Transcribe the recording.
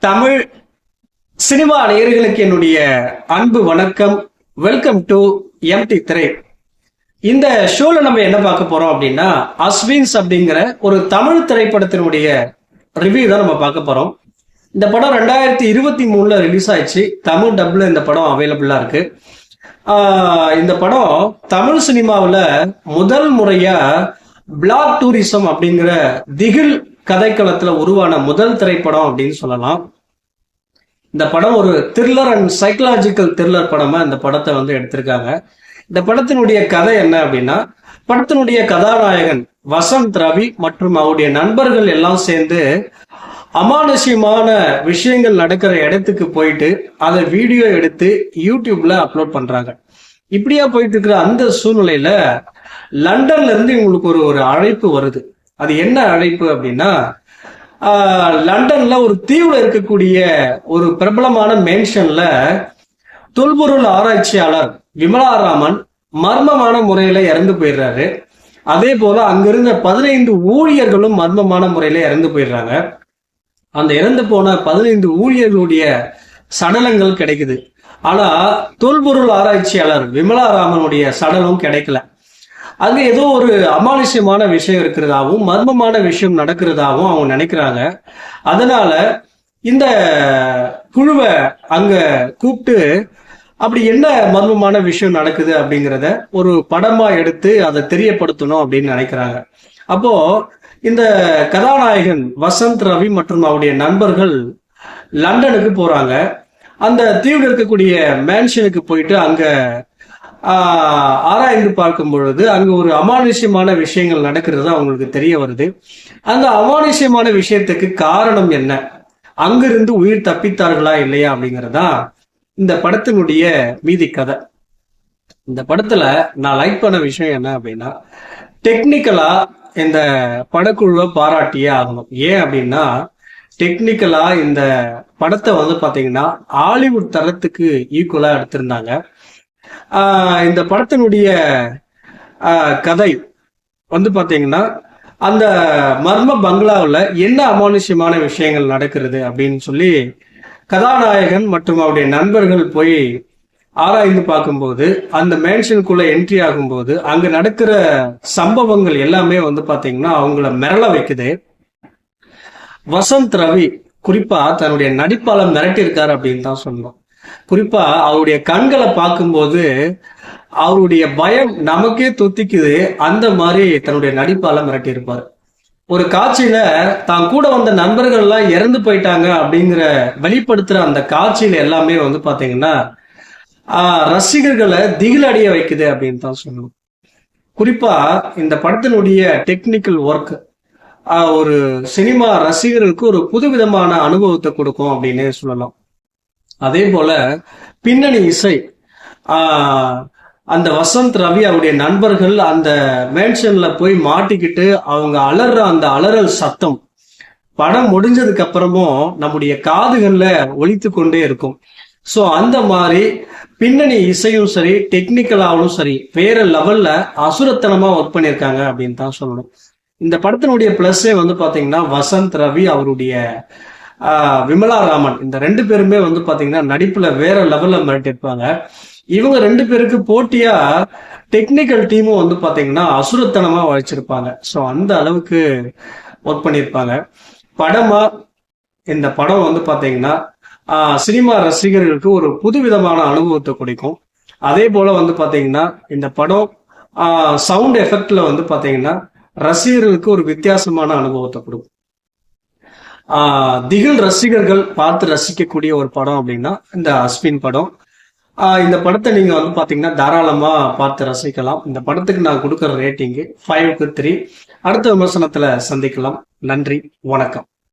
Tamil cinema நேயர்களுக்கு என்னுடைய அன்பு வணக்கம். வெல்கம் டு எம்டி திரை. இந்த ஷோல நம்ம என்ன பார்க்க போறோம் அப்படின்னா, அஸ்வின்ஸ் அப்படிங்கிற ஒரு தமிழ் திரைப்படத்தினுடைய ரிவ்யூ தான் நம்ம பார்க்க போறோம். இந்த படம் 2023 ரிலீஸ் ஆயிடுச்சு. தமிழ் டப்ல இந்த படம் அவைலபிளா இருக்கு. இந்த படம் தமிழ் சினிமாவில் முதல் முறையா பிளாக் டூரிசம் அப்படிங்கிற திகில் கதைக்களத்துல உருவான முதல் திரைப்படம் அப்படின்னு சொல்லலாம். இந்த படம் ஒரு த்ரில்லர் அண்ட் சைக்கலாஜிக்கல் த்ரில்லர் படமா இந்த படத்தை எடுத்திருக்காங்க. இந்த படத்தினுடைய கதை என்ன அப்படின்னா, படத்தினுடைய கதாநாயகன் வசந்த் ரவி மற்றும் அவருடைய நண்பர்கள் எல்லாம் சேர்ந்து அமானுஷ்யமான விஷயங்கள் நடக்கிற இடத்துக்கு போயிட்டு அதை வீடியோ எடுத்து யூடியூப்ல அப்லோட் பண்றாங்க. இப்படியா போயிட்டு இருக்கிற அந்த சூழ்நிலையில லண்டன்ல இருந்து இவங்களுக்கு ஒரு அழைப்பு வருது. அது என்ன அழைப்பு அப்படின்னா, லண்டன்ல ஒரு தீவுல இருக்கக்கூடிய ஒரு பிரபலமான மேன்ஷன்ல தொல்பொருள் ஆராய்ச்சியாளர் விமலாராமன் மர்மமான முறையில இறந்து போயிடுறாரு. அதே போல அங்கிருந்த 15 ஊழியர்களும் மர்மமான முறையில இறந்து போயிடுறாங்க. அந்த இறந்து போன 15 ஊழியர்களுடைய சடலங்கள் கிடைக்குது. ஆனா தொல்பொருள் ஆராய்ச்சியாளர் விமலாராமனுடைய சடலம் கிடைக்கல. அங்க ஏதோ ஒரு அமானுஷ்யமான விஷயம் இருக்கிறதாவும் மர்மமான விஷயம் நடக்கிறதாவும் அவங்க நினைக்கிறாங்க. அதனால இந்த குழுவை அங்க கூப்பிட்டு அப்படி என்ன மர்மமான விஷயம் நடக்குது அப்படிங்கிறத ஒரு படமா எடுத்து அதை தெரியப்படுத்தணும் அப்படின்னு நினைக்கிறாங்க. அப்போ இந்த கதாநாயகன் வசந்த் ரவி மற்றும் அவருடைய நண்பர்கள் லண்டனுக்கு போறாங்க. அந்த தீவில் இருக்கக்கூடிய மேன்ஷனுக்கு போயிட்டு அங்க ஆராய்ந்து பார்க்கும் பொழுது அங்க ஒரு அமானுஷ்யமான விஷயங்கள் நடக்கிறது அவங்களுக்கு தெரிய வருது. அந்த அமானுஷ்யமான விஷயத்துக்கு காரணம் என்ன, அங்கிருந்து உயிர் தப்பித்தார்களா இல்லையா அப்படிங்கறதா இந்த படத்தினுடைய மீதி கதை. இந்த படத்துல நான் லைக் பண்ண விஷயம் என்ன அப்படின்னா, டெக்னிக்கலா இந்த படக்குழுவை பாராட்டியே ஆகணும். ஏன் அப்படின்னா, டெக்னிக்கலா இந்த படத்தை பாத்தீங்கன்னா ஹாலிவுட் தரத்துக்கு ஈக்குவலா எடுத்திருந்தாங்க. இந்த படத்தினுடைய கதை பாத்தீங்கன்னா, அந்த மர்ம பங்களாவில் என்ன அமானுஷ்யமான விஷயங்கள் நடக்கிறது அப்படின்னு சொல்லி கதாநாயகன் மற்றும் அவருடைய நண்பர்கள் போய் ஆராய்ந்து பார்க்கும்போது, அந்த மேன்ஷனுக்குள்ள என்ட்ரி ஆகும்போது அங்க நடக்கிற சம்பவங்கள் எல்லாமே பாத்தீங்கன்னா அவங்கள மிரள வைக்குது. வசந்த் ரவி குறிப்பா தன்னுடைய நடிப்பால மிரட்டி இருக்காரு அப்படின்னு தான் சொல்லணும். குறிப்பா அவருடைய கண்களை பார்க்கும்போது அவருடைய பயம் நமக்கே தொத்திக்குது. அந்த மாதிரி தன்னுடைய நடிப்பால மிரட்டி இருப்பாரு. ஒரு காட்சியில தான் கூட வந்த நண்பர்கள் எல்லாம் இறந்து போயிட்டாங்க அப்படிங்கிற வெளிப்படுத்துற அந்த காட்சியில எல்லாமே பாத்தீங்கன்னா ரசிகர்களை திகில் அடைய வைக்குது அப்படின்னு தான் சொல்லணும். குறிப்பா இந்த படத்தினுடைய டெக்னிக்கல் ஒர்க் ஒரு சினிமா ரசிகர்களுக்கு ஒரு புதுவிதமான அனுபவத்தை கொடுக்கும் அப்படின்னு சொல்லலாம். அதே போல பின்னணி இசை, அந்த வசந்த் ரவி அவருடைய நண்பர்கள் அந்த மேன்ஷன்ல போய் மாட்டிக்கிட்டு அவங்க அலற அந்த அலறல் சத்தம் படம் முடிஞ்சதுக்கு அப்புறமும் நம்முடைய காதுகள்ல ஒலித்து கொண்டே இருக்கும். ஸோ அந்த மாதிரி பின்னணி இசையும் சரி, டெக்னிக்கலாவும் சரி, வேற லெவல்ல அசுரத்தனமா ஒர்க் பண்ணியிருக்காங்க அப்படின்னு தான் சொல்லணும். இந்த படத்தினுடைய பிளஸ்ஸே பாத்தீங்கன்னா வசந்த் ரவி அவருடைய விமலாராமன், இந்த 2 பேருமே பாத்தீங்கன்னா நடிப்புல வேற லெவல்ல மிரட்டிருப்பாங்க. இவங்க 2 பேருக்கு போட்டியா டெக்னிக்கல் டீமும் பாத்தீங்கன்னா அசுரத்தனமா வச்சிருப்பாங்க. ஸோ அந்த அளவுக்கு ஒர்க் பண்ணியிருப்பாங்க. படமா இந்த படம் பாத்தீங்கன்னா சினிமா ரசிகர்களுக்கு ஒரு புதுவிதமான அனுபவத்தை கொடுக்கும். அதே போல பாத்தீங்கன்னா இந்த படம் சவுண்ட் எஃபெக்ட்ல பாத்தீங்கன்னா ரசிகர்களுக்கு ஒரு வித்தியாசமான அனுபவத்தை கொடுக்கும். திகில் ரசிகர்கள் பார்த்து ரசிக்கக்கூடிய ஒரு படம் அப்படின்னா இந்த அஸ்வின் படம். இந்த படத்தை நீங்க பாத்தீங்கன்னா தாராளமா பார்த்து ரசிக்கலாம். இந்த படத்துக்கு நான் கொடுக்குற ரேட்டிங்கு 5க்கு 3. அடுத்த விமர்சனத்துல சந்திக்கலாம். நன்றி, வணக்கம்.